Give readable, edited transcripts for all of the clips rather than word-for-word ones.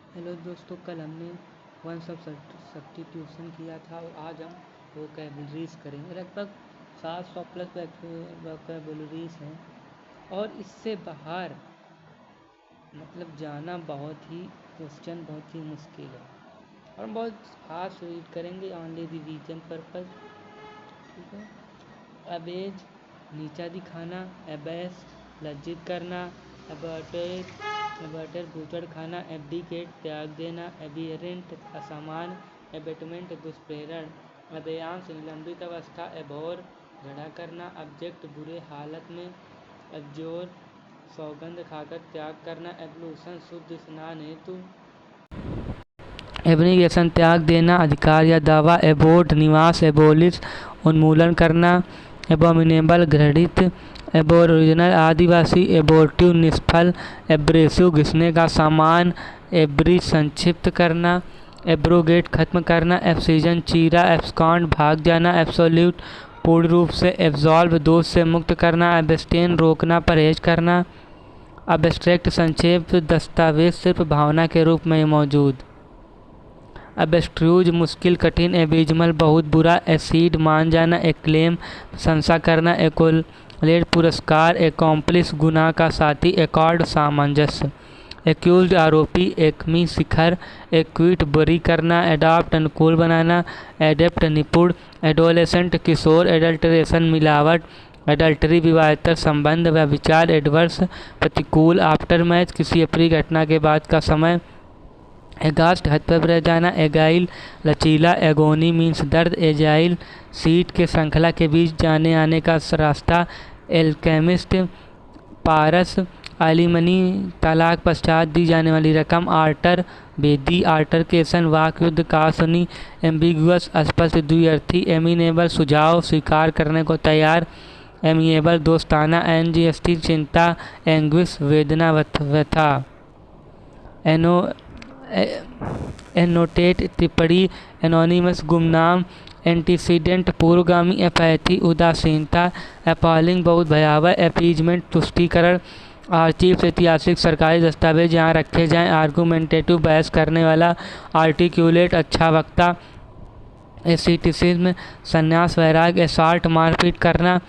Hello दोस्तों, कल हमने वन सब्स्टिट्यूशन किया था और आज हम वोकैबुलरीज करेंगे। लगभग 700 प्लस वोकैबुलरीज हैं और इससे बाहर जाना क्वेश्चन बहुत ही मुश्किल है और हम बहुत फास्ट रीड करेंगे, ऑनली रिवीजन पर्पज। ठीक है। अबेज नीचा दिखाना, एबेस लज्जित करना, एबर्टर बूचड़ खाना, एब्डिकेट त्याग देना, एबियरेंट असमान, एबेटमेंट दुष्प्रेरण, अबेयांश निलंबित अवस्था, एबोर झगड़ा करना, ऑब्जेक्ट बुरे हालत में, एब्जोर सौगंध खाकर त्याग करना, एब्लूशन शुद्ध स्नान हेतु, एब्निगेशन त्याग देना, अधिकार या दावा, एबोर्ट निवास, एबोलिश उन्मूलन करना, एबोमिनेबल घृणित, एबोरिजिनल आदिवासी, एबोर्टिव निष्फल, एब्रेसिव घिसने का सामान, एब्रिज संक्षिप्त करना, एब्रोगेट खत्म करना, एब्सीजन चीरा, एब्सकॉन्ड भाग जाना, एब्सोल्यूट पूर्ण रूप से, एब्जॉल्व दोष से मुक्त करना, एब्स्टेन रोकना परहेज करना, एब्स्ट्रैक्ट संक्षेप दस्तावेज सिर्फ भावना के रूप में मौजूद, एब्स्ट्रूज मुश्किल कठिन, एबिजमल बहुत बुरा, एसीड मान जाना, एक्लेम प्रशंसा करना, एकोलेट पुरस्कार, एकॉम्प्लिस गुनाह का साथी, एकॉर्ड सामंजस्य, एक्यूज्ड आरोपी, एकमी शिखर, एक्विट बुरी करना, एडॉप्ट अनुकूल बनाना, एडेप्ट निपुण, एडोलेसेंट किशोर, एडल्टरेशन मिलावट, एडल्टरी विवाहेतर संबंध व विचार, एडवर्स प्रतिकूल, आफ्टर मैच किसी अप्रिय घटना के बाद का समय, एगास्ट हद पर रह जाना, एगाइल लचीला, एगोनी मीन्स दर्द, एजाइल सीट के श्रृंखला के बीच जाने आने का रास्ता, एल्केमिस्ट पारस एलिमनी तलाक पश्चात दी जाने वाली रकम, आर्टर बेदी, आर्टरकेशन वाक युद्ध, कासनी एम्बिगुअस अस्पष्ट द्विअर्थी, एमिनेबल सुझाव स्वीकार करने को तैयार, एमिएबल दोस्ताना, एनजीएसटी चिंता, एंग्विश वेदना व्यथा, एनोटेट टिप्पणी, एनोनिमस गुमनाम, एंटीसीडेंट पूर्वगामी, एपैथी उदासीनता, अपॉलिंग बहुत भयावह, अपीजमेंट तुष्टीकरण, आर्चीव्स ऐतिहासिक सरकारी दस्तावेज यहाँ रखे जाएं, आर्गूमेंटेटिव बहस करने वाला, आर्टिक्यूलेट अच्छा वक्ता, एसिटिसिज्म संन्यास वैराग, एसाल्ट मारपीट करना,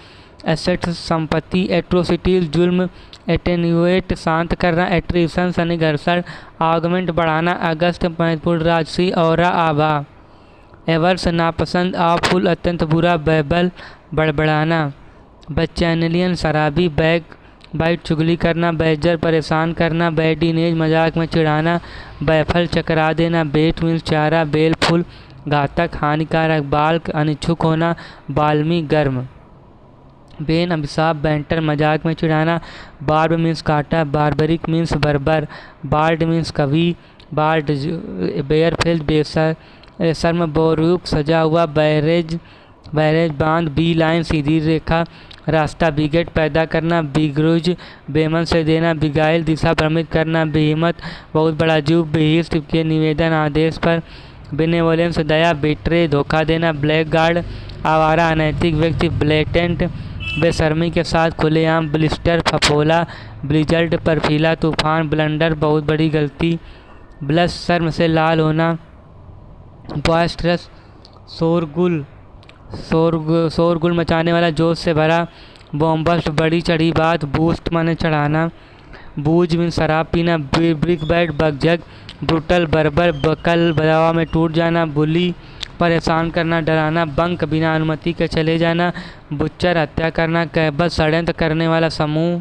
एसेट संपत्ति, एट्रोसिटीज जुल्म, एटेन्यूएट शांत करना, एट्रीशन सन्निघर्षण, आगमेंट बढ़ाना, अगस्त महत्वपूर्ण राजसी और आभा, एवर्स नापसंद, आफुल अत्यंत बुरा, बैबल बड़बड़ाना, बचैनलियन शराबी, बैग बाइट चुगली करना, बैजर परेशान करना, बैडीनेज मजाक में चिढ़ाना, बैफल चकरा देना, बेट मीन्स चारा, बेल फुल घातक हानिकारक, बाल्क अनिच्छुक होना, बाल्मी गर्म, बेन अभिशाप बैंटर मजाक में चिढ़ाना, बार्ब मीन्स काटा, बार्बरिक मीन्स बर्बर, बार्ड मीन्स कवि, बार्ड बेयरफील्ड बेशर्म, बोरूक सजा हुआ, बैरेज बांध, बी लाइन सीधी रेखा रास्ता, बिगेट पैदा करना, बिग्रुज बेमन से देना, बिगाइल दिशा भ्रमित करना, बेहिम्मत बहुत बड़ा जीव, बेहिस्त के निवेदन आदेश पर, बेनेवोलेंस दया, बेट्रे धोखा देना, ब्लैक गार्ड आवारा अनैतिक व्यक्ति, ब्लेटेंट बेशर्मी के साथ खुलेआम, ब्लिस्टर फफोला, ब्लिजर्ड बर्फीला तूफान, ब्लंडर बहुत बड़ी गलती, ब्लश शर्म से लाल होना, बॉयस्ट्रस शोरगुल मचाने वाला, जोश से भरा, बॉम्बस्ट बड़ी चढ़ी बात, बूस्ट माने चढ़ाना, बूझ में शराब पीना, ब्रिक बैट बगजग, ब्रुटल बर्बर, बकल बदावा में टूट जाना, बुली परेशान करना डराना, बंक बिना अनुमति के चले जाना, बुच्चर हत्या करना, कैबस षड्यंत्र करने वाला समूह,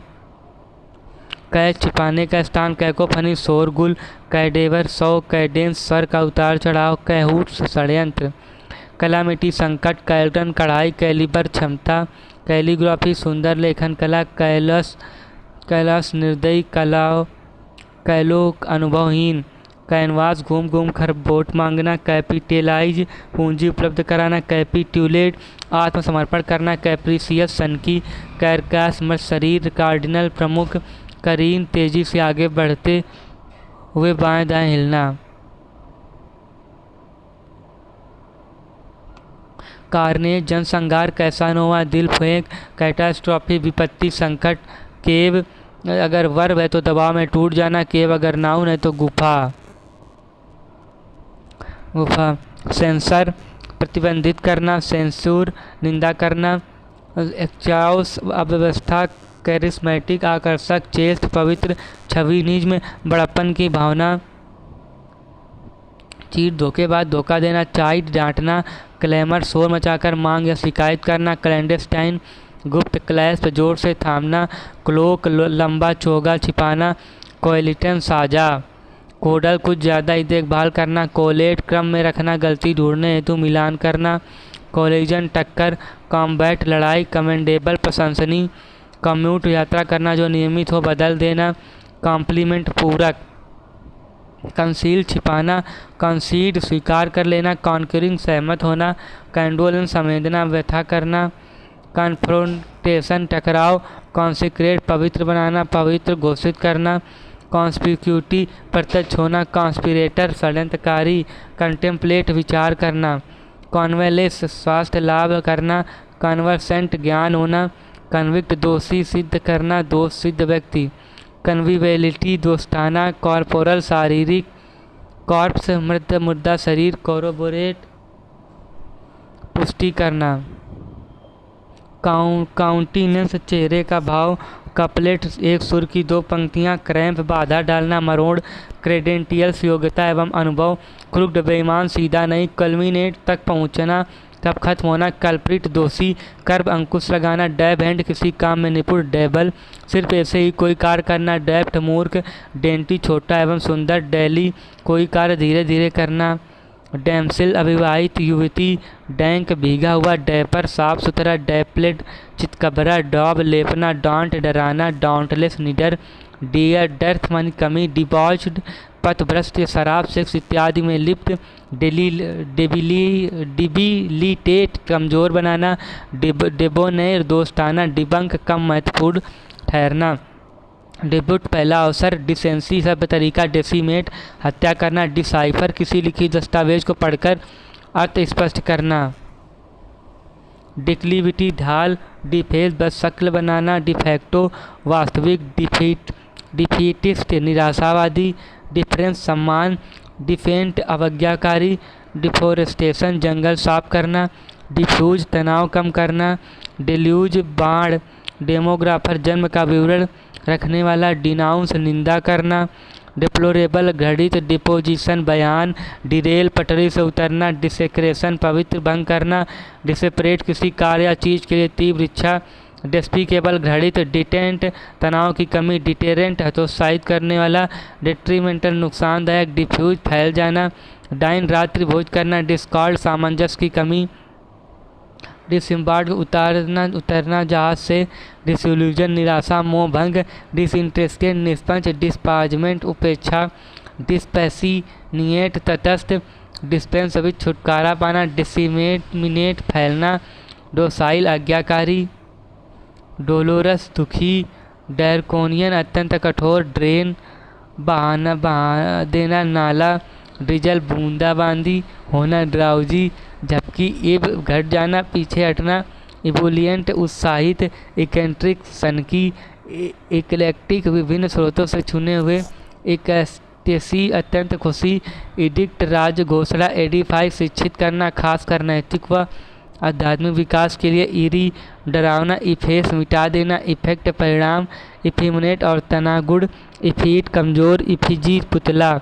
कैच छिपाने का स्थान, कैकोफनी शोरगुल, कैडेवर सौ, कैडेंस स्वर का उतार चढ़ाव, कैहूट षड्यंत्र, कलामिटी संकट, कैल्टन कढ़ाई, कैलिबर क्षमता, कैलीग्राफी सुंदर लेखन कला, कैलाश निर्दयी कैलोक अनुभवहीन, कैनवास घूम कर वोट मांगना, कैपिटलाइज पूंजी उपलब्ध कराना, कैपिट्यूलेट आत्मसमर्पण करना, कैप्रिसियस सनकी, कैरकास मत शरीर, कार्डिनल प्रमुख, करीन तेजी से आगे बढ़ते हुए बाएं दाएं हिलना, कार्नेज जनसंहार, कैसानोवा दिल फेंक, कैटास्ट्रॉफी विपत्ति संकट, केव अगर वर्ब है तो दबाव में टूट जाना, केव अगर नाउन है तो गुफा। गुफा। सेंसर प्रतिबंधित करना, सेंसूर निंदा करना। एक्चाउस अव्यवस्था, कैरिस्मेटिक आकर्षक, चेष्ट पवित्र, छविनिज्म बड़प्पन की भावना। चीट धोखेबाज, धोखा देना। चाइट डांटना, क्लैमर शोर मचाकर मांग या शिकायत करना। क्लैंडेस्टाइन गुप्त, क्लैस्प जोर से थामना। क्लोक लंबा चोगा छिपाना। कोएलिटन साझा। कोडल कुछ ज़्यादा ही देखभाल करना। कोलेट क्रम में रखना, गलती ढूंढने हेतु मिलान करना। कोलिजन टक्कर। कॉम्बैट लड़ाई। कमेंडेबल प्रशंसनीय। कम्यूट यात्रा करना जो नियमित हो, बदल देना। कॉम्प्लीमेंट पूरक। कंसील छिपाना। कंसीड स्वीकार कर लेना। कॉन्करिंग सहमत होना। कैंडोलेंस संवेदना व्यथा करना। कन्फ्रोंटेशन टकराव। कॉन्सिक्रेट पवित्र बनाना, पवित्र घोषित करना। कॉन्स्पिक्यूटी प्रत्यक्ष होना। कॉन्स्पिरेटर षड्यंत्रकारी। कंटेम्पलेट विचार करना। कॉन्वेलेस स्वास्थ्य लाभ करना। कन्वर्सेंट ज्ञान होना। कन्विक्ट दोषी सिद्ध करना, दोष सिद्ध व्यक्ति। कन्विवेलिटी दोस्ताना। कॉर्पोरल शारीरिक। कॉर्प्स मृत मुर्दा शरीर। कॉरोबोरेट पुष्टि करना। काउंटिनेंस चेहरे का भाव। कपलेट एक सुर की दो पंक्तियाँ। क्रैम्प बाधा डालना, मरोड़। क्रेडेंटियल्स योग्यता एवं अनुभव। क्रुक्ड बेईमान, सीधा नहीं। कल्मिनेट तक पहुँचना, तब खत्म होना। कल्प्रिट दोषी। कर्ब अंकुश लगाना। डैब हैंड किसी काम में निपुण। डैबल सिर्फ ऐसे ही कोई कार्य करना। डैप्ट मूर्ख। डेंटी छोटा एवं सुंदर। डैली कोई कार्य धीरे धीरे करना। डैमसिल अविवाहित युवती। डैंक भीगा हुआ। डैपर साफ सुथरा। डैपलेट चितकबरा। डॉब लेपना। डॉन्ट डराना। डॉन्टलेस निडर। डियर डर्थ मन कमी। डिबॉच्ड पथभ्रष्ट, शराब सेक्स इत्यादि में लिप्त। डिबिलिटेट कमजोर बनाना। डिबोनेर दोस्ताना। डिबंक कम महत्वपूर्ण ठहरना। डिब्यूट पहला अवसर। डिसेंसी सभ्य तरीका। डेसिमेट हत्या करना। डिसाइफर किसी लिखित दस्तावेज को पढ़कर अर्थ स्पष्ट करना। डिक्लिविटी ढाल। डिफेस बस शक्ल बनाना। डिफेक्टो वास्तविक। डिफीटिस्ट निराशावादी। डिफरेंस सम्मान। डिफेंट अवज्ञाकारी। डिफोरेस्टेशन जंगल साफ करना। डिफ्यूज तनाव कम करना। डिल्यूज बाढ़। डेमोग्राफर जन्म का विवरण रखने वाला। डिनाउंस निंदा करना। डिप्लोरेबल घड़ित। डिपोजिशन बयान। डिरेल पटरी से उतरना। डिसेक्रेशन पवित्र भंग करना। डिसेपरेट किसी कार्य या चीज़ के लिए तीव्र इच्छा। डेस्पिकेबल घड़ित। डिटेंट तनाव की कमी। डिटेरेंट हतोत्साहित करने वाला। डिट्रीमेंटल नुकसानदायक। डिफ्यूज फैल जाना। डाइन रात्रि भोज करना। डिस्कॉर्ड सामंजस्य की कमी। डिसइम्बार्ड उतरना जहाज से। डिसइल्यूजन निराशा मोह भंग। डिसइंटरेस्टेड निष्पक्ष। डिस्पार्जमेंट उपेक्षा। डिस्पैसिनिएट तटस्थ। डिस्पेंस अभी छुटकारा पाना। डिसिमिनेट फैलना। डोसाइल आज्ञाकारी। डोलोरस दुखी। डैरकोनियन अत्यंत कठोर। ड्रेन बहा देना, नाला। ड्रिजल बूंदाबांदी होना। ड्राउजी झपकी। इब घट जाना, पीछे हटना। इबुलियंट उत्साहित। इकेंट्रिक सनकी। इक्लेक्टिक विभिन्न स्रोतों से चुने हुए। इक्स्टेसी अत्यंत खुशी। इडिक्ट राज घोषणा। एडिफाई शिक्षित करना, खास कर नैतिक व आध्यात्मिक विकास के लिए। ईरी डरावना। इफेस मिटा देना। इफेक्ट परिणाम। इफिमुनेट और तनागुड़। इफीट कमजोर। इफिजी पुतला।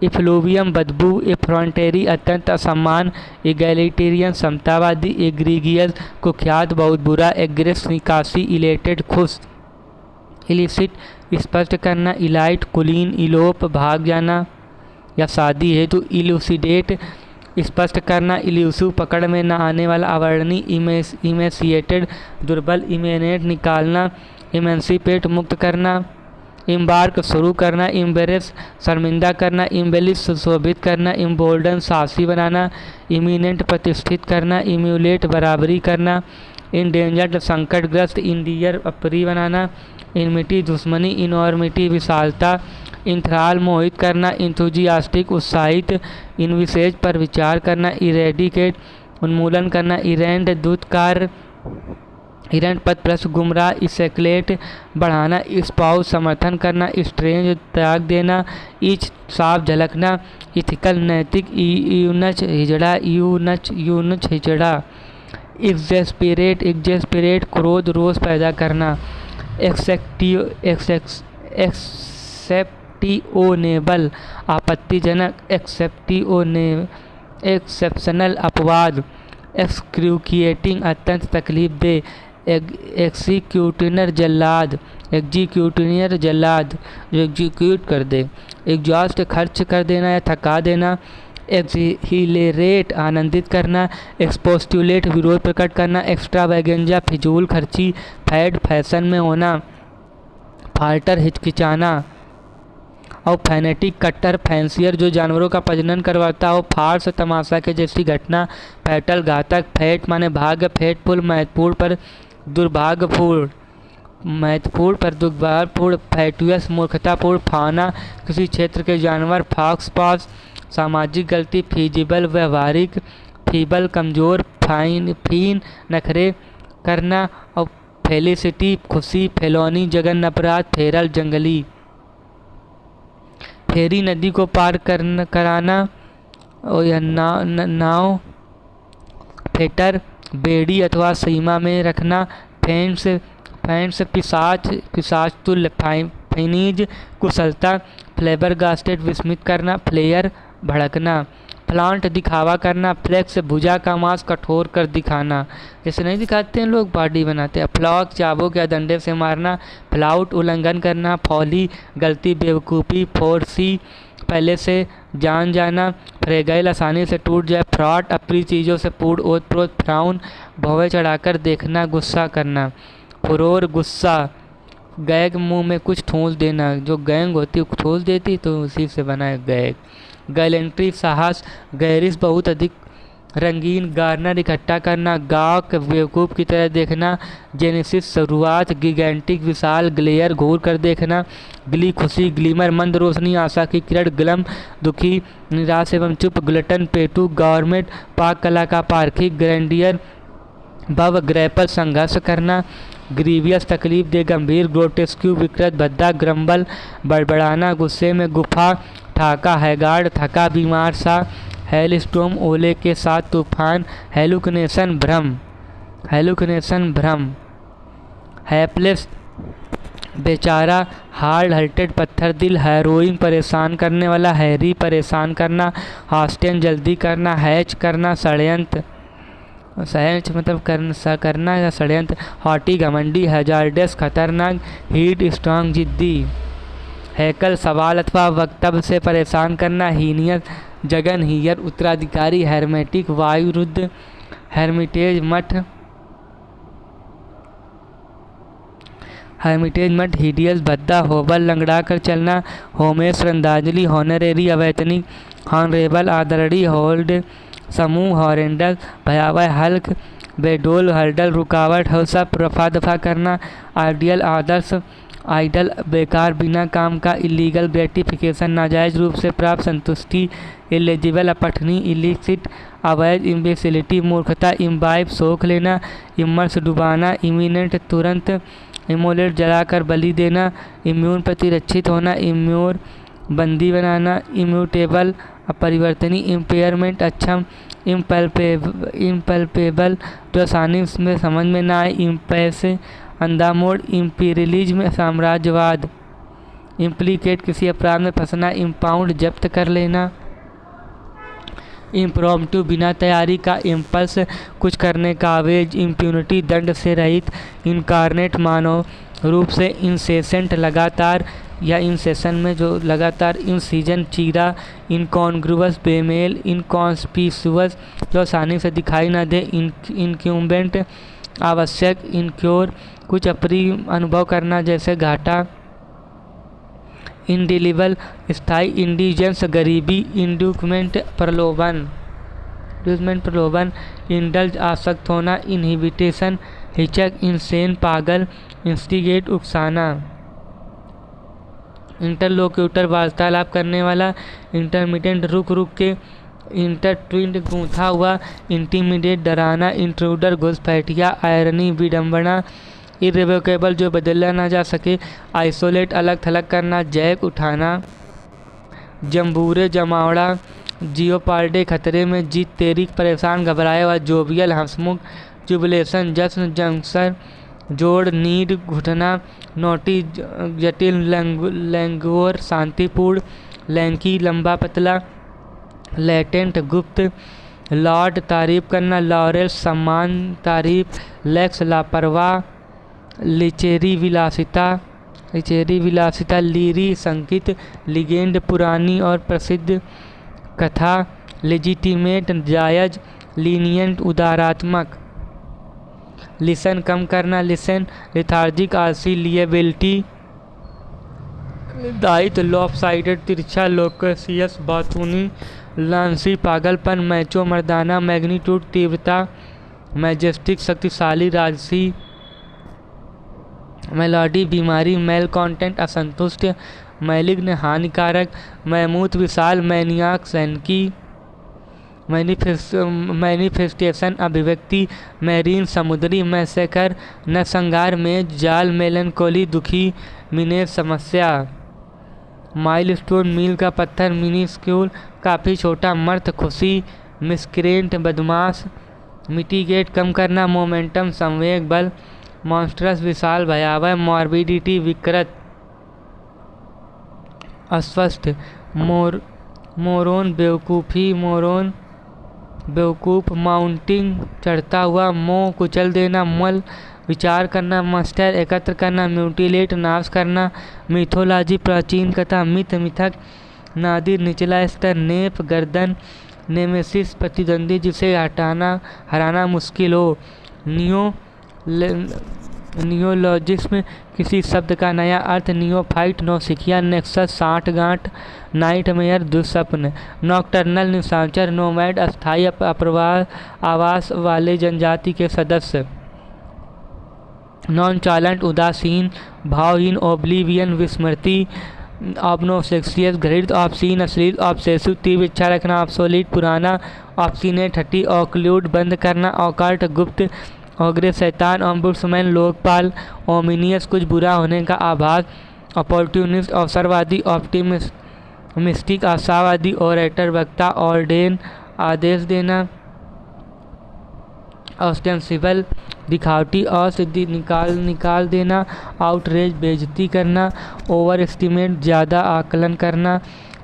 इफ्लूवियम बदबू। इफ्रॉन्टेरी अत्यंत असम्मान। इगैलिटेरियन समतावादी। एग्रीगियस कुख्यात बहुत बुरा। एग्रेस निकासी। इलेटेड खुश। इलिसिट स्पष्ट करना। इलाइट कुलीन। इलोप भाग जाना या शादी हेतु। इलूसिडेट स्पष्ट करना। इल्यूसिव पकड़ में न आने वाला। अवर्णी। इमेसिएटेड दुर्बल। इमेनेट निकालना। इमेंसिपेट मुक्त करना। इम्बार्क शुरू करना। इम्बेरेस शर्मिंदा करना। इम्बेलिस सुशोभित करना। इम्बोल्डन साहसी बनाना। इमिनेंट प्रतिष्ठित करना। इम्यूलेट बराबरी करना। इंडेंजर्ड संकटग्रस्त। इंडियर अप्रिय बनाना। इनमिटी दुश्मनी। इनॉर्मिटी विशालता। इंथ्राल मोहित करना। इंथुजियास्टिक उत्साहित। इनविसेज पर विचार करना। इरेडिकेट उन्मूलन करना। इरेंड दुत्कार हिरण पथ प्रश्न गुमराह स्केलेट बढ़ाना स्पाउस समर्थन करना स्ट्रेंज त्याग देना इच साफ झलकना इथिकल नैतिक यूनच हिजड़ा एग्जेस्पिरेट क्रोध रोष पैदा करना एक्सेप्टिओनेबल आपत्तिजनक एक्सेप्शनल अपवाद एक्सक्रूकिएटिंग अत्यंत तकलीफ दे एग्जीक्यूटिनर जल्लाद जो एग्जीक्यूट कर दे एग्जॉस्ट खर्च कर देना या थका देना एक्सहिलेरेट आनंदित करना एक्सपोस्टुलेट विरोध प्रकट करना एक्स्ट्रावैगेंजा फिजूल खर्ची फैड फैशन में होना फाल्टर हिचकिचाना और फैनेटिक कट्टर फैंसियर जो जानवरों का प्रजनन करवाता हो फार्स तमाशा के जैसी घटना फैटल घातक फैट माने भाग्य फैटफुल दुर्भाग्यपूर्ण फैटुअस मूर्खतापूर्ण फाना किसी क्षेत्र के जानवर फॉक्स पॉस सामाजिक गलती फीजिबल व्यवहारिक फीबल कमज़ोर फीन नखरे करना और फेलिसिटी खुशी फेलोनी जघन्य अपराध फेरल जंगली फेरी नदी को पार कराना और यह नाव फेटर बेड़ी अथवा सीमा में रखना फेंस पिशाच तुल्य फाइनीज कुशलता फ्लेबरगास्टेड विस्मित करना फ्लेयर भड़कना फ्लांट दिखावा करना फ्लेक्स भुजा का मांस कठोर कर दिखाना जैसे नहीं दिखाते हैं लोग बॉडी बनाते हैं फ्लॉक चाबुक या डंडे से मारना फ्लाउट उल्लंघन करना फॉली गलती बेवकूफ़ी फोर्सी पहले से जान जाना फ्रेगाइल आसानी से टूट जाए फ्रॉड अप्रिय चीज़ों से पूर्ण ओत प्रोत फ्राउन भौवे चढ़ाकर देखना गुस्सा करना फुरोर गुस्सा गैग मुंह में कुछ ठूंस देना जो गैंग होती है ठूंस देती तो उसी से बना है गैग गैलेंट्री साहस गैरिस बहुत अधिक रंगीन गार्नर इकट्ठा करना गाँव के बेवकूफ़ की तरह देखना जेनेसिस शुरुआत गिगेंटिक विशाल ग्लेयर घूर कर देखना ग्ली खुशी ग्लीमर मंद रोशनी आशा की किरण ग्लम दुखी निराश एवं चुप ग्लटन पेटू गवर्नमेंट पाक कला का पार्थिक ग्रैंडियर भव ग्रैपल संघर्ष करना ग्रीवियस तकलीफ दे गंभीर ग्रोटेस्क्यू विकृत भद्दा ग्रम्बल बड़बड़ाना गुस्से में गुफा ठाका हैगार्ड थका बीमार सा हेल स्टोम ओले के साथ तूफान हेलुकनेशन भ्रम हैपलेस बेचारा हार्ड हर्टेड पत्थर दिल हैरोइंग परेशान करने वाला हैरी परेशान करना हॉस्टेन जल्दी करना हैच करना षड्यंत्र सहज मतलब करना या षड्यंत्र हॉटी घमंडी हैजार्डस खतरनाक हीट स्ट्रांग जिद्दी हैकल सवाल अथवा वक्तव्य से परेशान करना हीनियत जगन हीयर उत्तराधिकारी हेर्मेटिक वायुरुद्ध हेर्मिटेज मठ हिडियस भद्दा होबल लंगड़ा कर चलना होमेश श्रद्धांजलि हॉनरेरी अवैतनिक हॉनरेबल आदरणीय होल्ड समूह हॉरेंडल भयावह हल्क बेडोल हर्डल रुकावट हौसा रफा दफा करना आइडियल आदर्श आइडल बेकार बिना काम का इलीगल ग्रेटिफिकेशन नाजायज रूप से प्राप्त संतुष्टि एलिजिबल अपठनी इलिसिट अवैध इम्बेसिलिटी मूर्खता इम्बाइब सोख लेना इमर्स डुबाना इमिनेंट तुरंत इमोलेट जलाकर बलि देना इम्यून प्रतिरक्षित होना इम्यूर बंदी बनाना इम्यूटेबल अपरिवर्तनीय इम्पेयरमेंट अक्षम इम्पल्पेबल जो आसानी में समझ में ना आए इम्पैसे अंधा मोड़ इम्पीरियलिज्म साम्राज्यवाद इम्प्लीकेट किसी अपराध में फंसना इम्पाउंड जब्त कर लेना इम्प्रॉम्प्टू बिना तैयारी का इम्पल्स कुछ करने का आवेज इम्प्यूनिटी दंड से रहित इनकारनेट मानव रूप से इंसेसेंट लगातार या इन सेशन में जो लगातार इन सीजन चीरा इनकॉन्ग्रुअस बेमेल इनकॉन्स्पिकुअस जो आसानी से दिखाई न दे इनक्यूम्बेंट आवश्यक इनक्योर कुछ अप्रिय अनुभव करना जैसे घाटा इंडिलिबल स्थायी इंडिजेंस गरीबी इंड्यूसमेंट प्रलोभन इंडल्ज आसक्त होना इनहिबिटेशन हिचक इंसेन पागल इंस्टिगेट उकसाना इंटरलोक्यूटर वार्तालाप करने वाला इंटरमिटेंट रुक के इंटरट्विन्ड गूंथा हुआ, इंटीमिडेट डराना, इंट्रूडर घुसपैठिया, आयरनी विडंबना, इर्रिवोकेबल जो बदला ना जा सके, आइसोलेट अलग थलग करना, जैक उठाना, जम्बूरे जमावड़ा, जियोपार्डे खतरे में, जीत तेरी परेशान घबराया हुआ, जोवियल हंसमुख, जुबिलेशन जश्न, जंक्शन जोड़, नीड घुटना, नोटी जटिल, लैंगोर शांतिपूर्ण, लैंकी लंबा पतला, लेटेंट गुप्त, लॉर्ड तारीफ करना, लॉरेल सम्मान तारीफ, लेक्स लापरवाह, लिचेरी विलासिता, लीरी संकित, लिगेंड पुरानी और प्रसिद्ध कथा, लेजिटिमेट जायज, लीनियंट उदारात्मक, लिसन कम करना, लिसन लिथार्जिक आलसी, लिएबिलिटी दायित्व, लॉपसाइडेड तिरछा, लोकेसियस बातूनी, लांसी पागलपन, मैचो मर्दाना, मैग्नीट्यूड तीव्रता, मैजेस्टिक शक्तिशाली, राजसी, मेलोडी बीमारी, मेल कॉन्टेंट असंतुष्ट, मैलिग्न हानिकारक, मैमूथ विशाल, मैनियाक सैनकी, मैनिफेस्टेशन अभिव्यक्ति, मैरीन समुद्री, मैसेकर नरसंहार, मेज जाल, मेलनकोली दुखी, मिनेर समस्या, माइलस्टोन मील का पत्थर, मिनीस्क्यूल काफ़ी छोटा, मर्थ खुशी, मिसक्रेंट बदमाश, मिटिगेट कम करना, मोमेंटम संवेग बल, मॉन्स्ट्रस विशाल भयावह, मॉर्बिडिटी विकृत अस्वस्थ, मोरोन बेवकूफ़, माउंटिंग चढ़ता हुआ, मोह कुचल देना, मल विचार करना, मस्टर एकत्र करना, म्यूटिलेट नाश करना, मिथोलॉजी प्राचीन कथा, मिथक नादिर निचला स्तर, नेप गर्दन, नेमेसिस प्रतिद्वंदी जिसे हराना मुश्किल हो, नियोलॉजिज्म किसी शब्द का नया अर्थ, नियोफाइट नौसिखिया, नेक्सस साठगांठ, नाइटमेयर दुःस्वप्न, नॉकटर्नल निशाचर, नोमैड अस्थायी आवास वाले जनजाति के सदस्य, नॉनचालेंट उदासीन भावहीन, ओब्लिवियन विस्मृति, ऑब्नोसेक्सियस घृणित, ऑब्सीन अश्लील, ऑब्सेसिव तीव्र इच्छा रखना, ऑब्सोलीट पुराना, ऑब्स्टिनेट हट्टी, ऑक्लूड बंद करना, ऑकल्ट गुप्त, ऑग्रे शैतान, ऑम्बुड्समैन लोकपाल, ओमिनियस कुछ बुरा होने का आभास, अपॉर्ट्यूनिस्ट अवसरवादी, ऑप्टिमिस्टिक आशावादी, ओरेटर वक्ता, ऑर्डेन आदेश देना, ऑस्टेंसिबल दिखावटी, असिद्धि निकाल देना, आउटरेज बेइज्जती करना, ओवर एस्टिमेट ज़्यादा आकलन करना,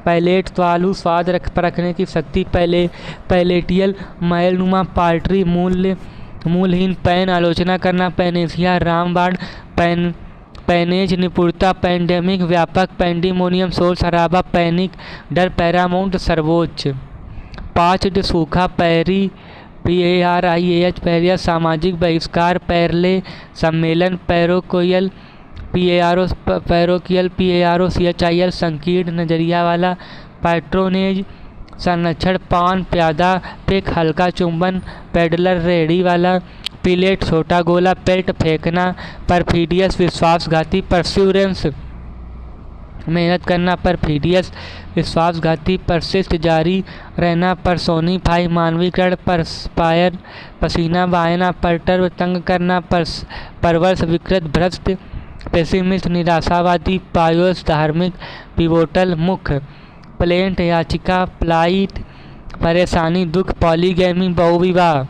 पैलेट स्वालू स्वाद परखने की शक्ति, पैलेटियल मैलनुमा, पाल्ट्री मूलहीन, पैन आलोचना करना, पैनेसिया रामबाण, पैनेज निपुणता, पैंडेमिक व्यापक, पैंडिमोनियम शोर शराबा, पैनिक डर, पैरामाउंट सर्वोच्च, पाँच सूखा, PARIAH पैरिया सामाजिक बहिष्कार, पैरले सम्मेलन, पैरोकियल PAROCHIL संकीर्ण नजरिया वाला, पैट्रोनेज संरक्षण, पान प्यादा पिक हल्का चुंबन, पेडलर रेडी वाला, पिलेट छोटा गोला, पेल्ट फेंकना, परफिडियस विश्वासघाती, परस्यूरेंस मेहनत करना, परफिडियस विश्वासघाती, परसिस्ट जारी रहना, परसोनीफाई मानवीकरण, परस्पायर पसीना बहाना, परटर्ब तंग करना, परवर्स विकृत भ्रष्ट, पेसिमिस्ट निराशावादी, पायोस धार्मिक, पिवोटल मुख्य, प्लेंट याचिका, प्लाइट परेशानी दुख, पॉलीगैमी बहुविवाह,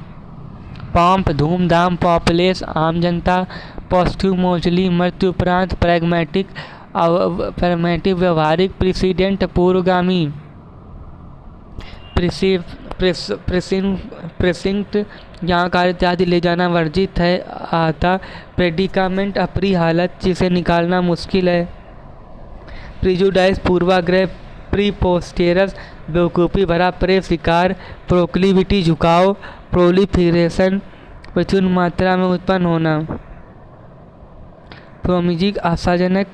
पॉम्प धूमधाम, पॉपुलेस आम जनता, पोस्ट्यूमोसली मृत्यु उपरांत, प्रैग्मेटिक व्यवहारिक, प्रेसिडेंट पूर्वगामी, प्रेसिंक्ट जहाँ कार्य इत्यादि ले जाना वर्जित है आता, प्रेडिकामेंट अप्रिय हालत जिसे निकालना मुश्किल है, प्रिजुडाइज पूर्वाग्रह, प्रीपोस्टेरस बेवकूफ़ी भरा, प्रे शिकार, प्रोक्लिविटी झुकाव, प्रोलिफेरेशन प्रचुर मात्रा में उत्पन्न होना, प्रोमिजिक आशाजनक,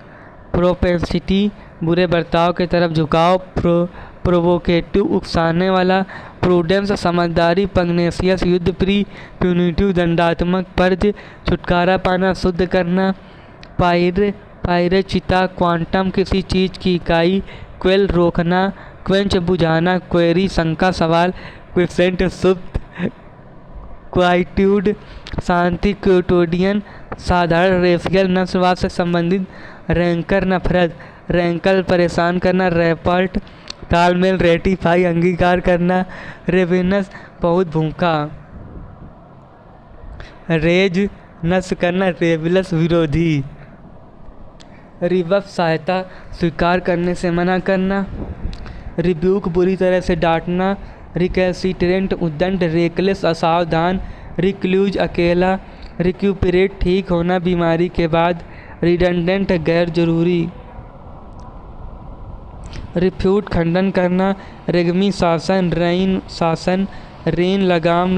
प्रोपेंसिटी बुरे बर्ताव के तरफ झुकाव, प्रोवोकेटिव उकसाने वाला, प्रूडेंस समझदारी, पग्नेसियस युद्ध प्री, प्यूनिटिव दंडात्मक, पर्ज छुटकारा पाना शुद्ध करना, पायरेचिता क्वांटम किसी चीज़ की इकाई, क्वेल रोकना, क्वेंच बुझाना, क्वेरी शंका सवाल, क्विसेंट सुप्त, क्वाइट्यूड शांति, क्यूटोडियन साधारण, रेफियल नस्लवाद से संबंधित, रैंकर नफरत, रैंकल परेशान करना, रैपल्ट तालमेल, रेटिफाई अंगीकार करना, रेवेनस बहुत भूखा, रेज नष्ट करना, रेबलस विरोधी, रिबफ सहायता स्वीकार करने से मना करना, रिब्यूक बुरी तरह से डांटना, रिकैसिट्रेंट उद्दंड, रेकलेस असावधान, रिक्लूज अकेला, रिक्यूपरेट ठीक होना बीमारी के बाद, रिडंडेंट गैर जरूरी, रिफ्यूट खंडन करना, रेगमी शासन, रेन शासन, रेन लगाम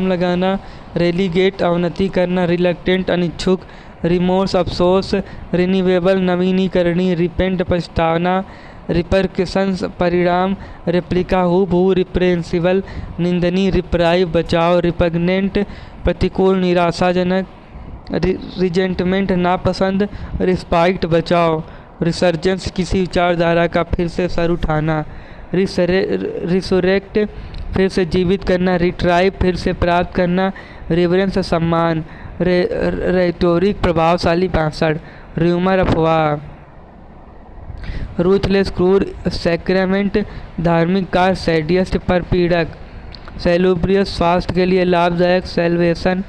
लगाना, रेलीगेट अवनति करना, रिलक्टेंट अनिच्छुक, रिमोर्स अफसोस, रिन्यूएबल नवीनीकरणीय, रिपेंट पछताना, रिपरकशंस परिणाम, रेप्लिका हूबहू, रिप्रेंसिबल निंदनीय, रिप्राइव बचाव, रिपग्नेंट प्रतिकूल निराशाजनक, रिजेंटमेंट नापसंद, रिस्पाइट बचाव, रिसर्जेंस किसी विचारधारा का फिर से सर उठाना, रिसोरेक्ट फिर से जीवित करना, रिट्राइव फिर से प्राप्त करना, रेवरेंस सम्मान, रेटोरिक प्रभावशाली भाषण, र्यूमर अफवाह, रूथलेस क्रूर, सैक्रेमेंट धार्मिक कार्य, सैडियस्ट पर पीड़क, सेलुब्रियस स्वास्थ्य के लिए लाभदायक, सेल्वेशन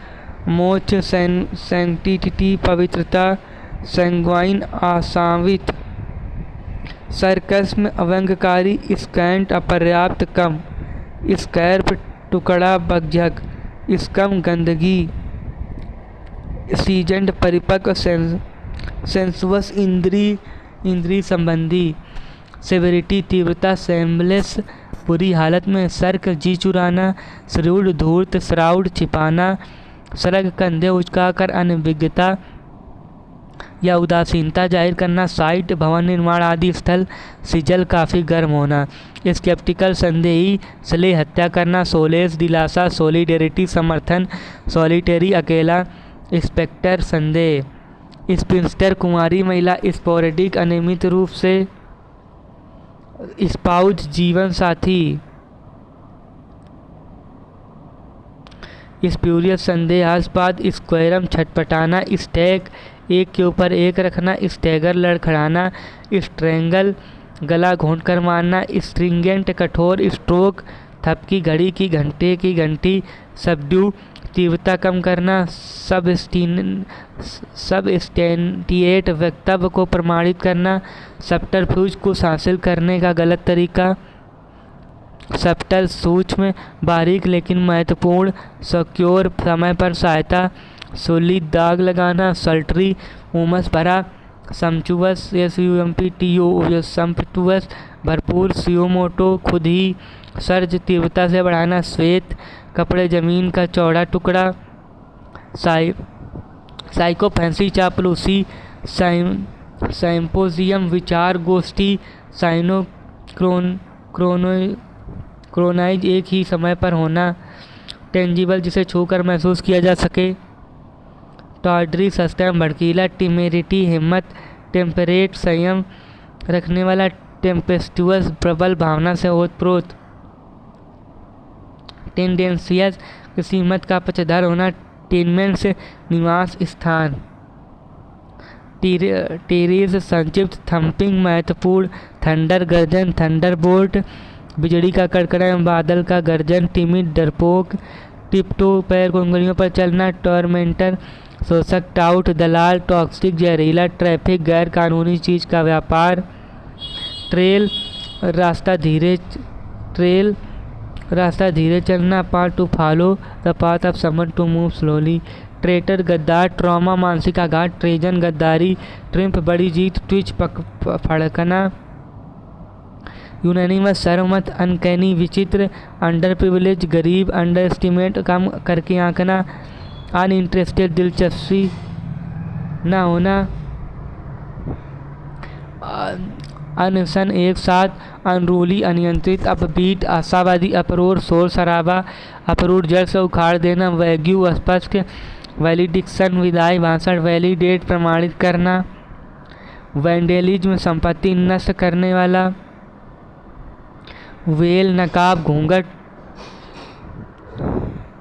मोक्ष, सैंक्टिटी पवित्रता, सैंग्वाइन आशान्वित, सरकस्म अव्यंगकारी, स्कैंट अपर्याप्त कम, स्कैर्प टुकड़ा बकझक, स्कम गंदगी, सीजेंट परिपक्व, सेंसुअस इंद्री संबंधी, सेवेरिटी तीव्रता, सेम्बलेस बुरी हालत में, सर्क जी चुराना, श्रूड धूर्त, श्राउड छिपाना, सरग कंधे उचकाकर अनभिज्ञता या उदासीनता जाहिर करना, साइट भवन निर्माण आदि स्थल, सिजल काफ़ी गर्म होना, स्केप्टिकल संदेही, स्ले हत्या करना, सोलेस दिलासा, सोलिडेरिटी समर्थन, सॉलिटेरी अकेला, स्पेक्टर संदेह, स्पिंस्टर कुंवारी महिला, स्पोरेडिक अनियमित रूप से, स्पाउज जीवन साथी, स्प्यूरियस संदेहास्पद, स्क्वेरम छटपटाना, स्टैक एक के ऊपर एक रखना, स्टैगर लड़खड़ाना, स्ट्रेंगल गला घोंटकर मारना, स्ट्रिंगेंट कठोर, स्ट्रोक थपकी घड़ी की, घंटे की घंटी, सबड्यू तीव्रता कम करना, सबस्टेंटिएट वक्तव्य को प्रमाणित करना, सब्टरफ्यूज कुछ हासिल करने का गलत तरीका, सब्टल सूक्ष्म बारीक लेकिन महत्वपूर्ण, सिक्योर समय पर सहायता, सोली दाग लगाना, सल्ट्री उमस भरा, सम्पचुअस सम्पटुअस भरपूर, सियोमोटो खुद ही, सर्ज तीव्रता से बढ़ाना, श्वेत कपड़े जमीन का चौड़ा टुकड़ा, साइकोफेंसी चापलूसी, साइम्पोजियम विचार गोष्ठी, क्रोनाइज एक ही समय पर होना, टेंजिबल जिसे छूकर महसूस किया जा सके, टॉर्डरी सस्टम भड़कीला, टिमेरिटी हिम्मत, टेम्परेट संयम रखने वाला, टेम्पेस्टुअस प्रबल भावना से ओतप्रोत, टेंडेंसियस किसी मत का पक्षधर होना, टेनमेंट्स निवास स्थान, टेरेस संक्षिप्त, थम्पिंग महत्वपूर्ण, थंडर गर्जन, थंडरबोल्ट बिजली का कड़कड़ाहट, बादल का गर्जन, टिमिड डरपोक, टिपटो पैर को उंगलियों पर चलना, टॉर्मेंटर शोषक, टाउट दलाल, टॉक्सिक जहरीला, ट्रैफिक गैर कानूनी चीज़ का व्यापार, ट्रेल रास्ता धीरे चलना, path to follow the path of someone to move slowly, traitor गद्दार, ट्रॉमा मानसिक आघात, ट्रेजन गद्दारी, ट्रिम्प बड़ी जीत, ट्विच फड़कना, यूनानिमस सर्वमत, अनकैनी विचित्र, अंडर प्रिविलेज गरीब, अंडर एस्टिमेट कम करके आंकना, अनइंटरेस्टेड दिलचस्पी ना होना, अनशन एक साथ, अनरूली अनियंत्रित, अपबीट आशावादी, अपरोर शोर शराबा, अपरूट जड़ से उखाड़ देना, वैग्यू अस्पष्ट, वैलिडिक्शन विदाई भाषण, वैलिडेट प्रमाणित करना, वैंडेलिज्म संपत्ति नष्ट करने वाला, वेल, नकाब, घूंघट।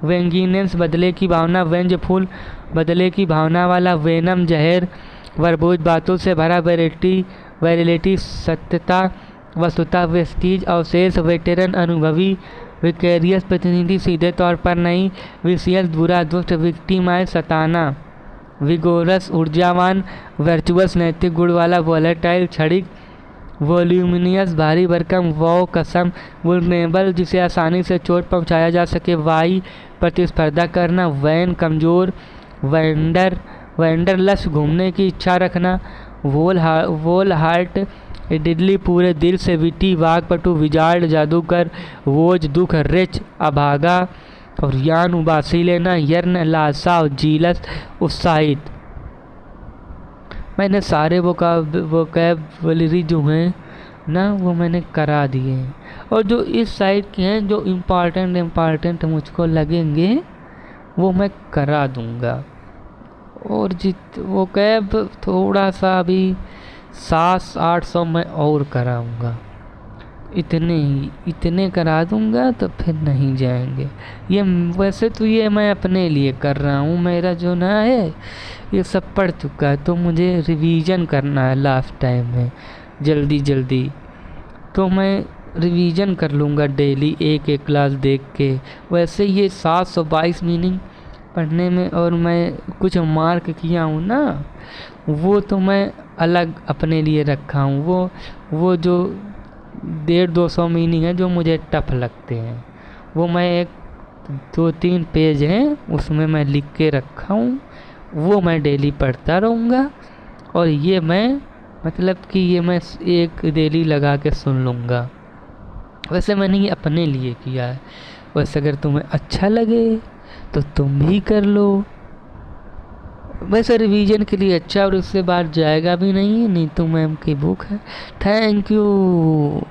वेंगिनेंस, बदले की भावना। वेंजफुल, बदले की भावना वाला। वेनम, जहर। वर्बोज, बातों से भरा। वेरिलिटी, सत्यता, वस्तुता। वेस्टीज, अवशेष। वेटेरन, अनुभवी। विकेरियस, प्रतिनिधि, सीधे तौर पर नहीं। विशियस, बुरा, दुष्ट। विक्टिमाइज, सताना। विगोरस, ऊर्जावान। वर्चुअस, नैतिक गुण वाला। वोलेटाइल, क्षणिक। वॉल्यूमिनियस, भारी भरकम। वॉ, कसम। वुलनेबल, जिसे आसानी से चोट पहुंचाया जा सके। वाई, प्रतिस्पर्धा करना। वैन, कमजोर। वैंडरलस, घूमने की इच्छा रखना। वोल हार्ट, डिडली, पूरे दिल से। विटी, वागपटु। विजार्ड, जादूगर। वोज, दुख। रिच, अभागा। और यान, उबासी लेना। यर्न, लालसाव। जीलस, उत्साहित। मैंने सारे वोकैबुलरी जो हैं ना वो मैंने करा दिए हैं, और जो इस साइड के हैं जो इम्पॉर्टेंट मुझको लगेंगे वो मैं करा दूंगा। और वोकैब थोड़ा सा अभी 700-800 मैं और कराऊंगा। इतने करा दूंगा तो फिर नहीं जाएंगे ये। वैसे तो ये मैं अपने लिए कर रहा हूँ, मेरा जो ना है ये सब पढ़ चुका है, तो मुझे रिवीजन करना है लास्ट टाइम में जल्दी। तो मैं रिवीजन कर लूँगा डेली एक क्लास देख के। वैसे ये 722 मीनिंग पढ़ने में, और मैं कुछ मार्क किया हूँ ना, वो तो मैं अलग अपने लिए रखा हूँ। वो जो 150-200 मीनिंग है जो मुझे टफ लगते हैं, वो मैं 1-2-3 पेज हैं उसमें मैं लिख के रखा हूँ, वो मैं डेली पढ़ता रहूँगा। और ये मैं मतलब कि ये मैं एक डेली लगा के सुन लूँगा। वैसे मैंने ये अपने लिए किया है, वैसे अगर तुम्हें अच्छा लगे तो तुम भी कर लो। वैसे रिवीजन के लिए अच्छा, और उससे बाहर जाएगा भी नहीं, नीतू मैम की बुक है। Thank you.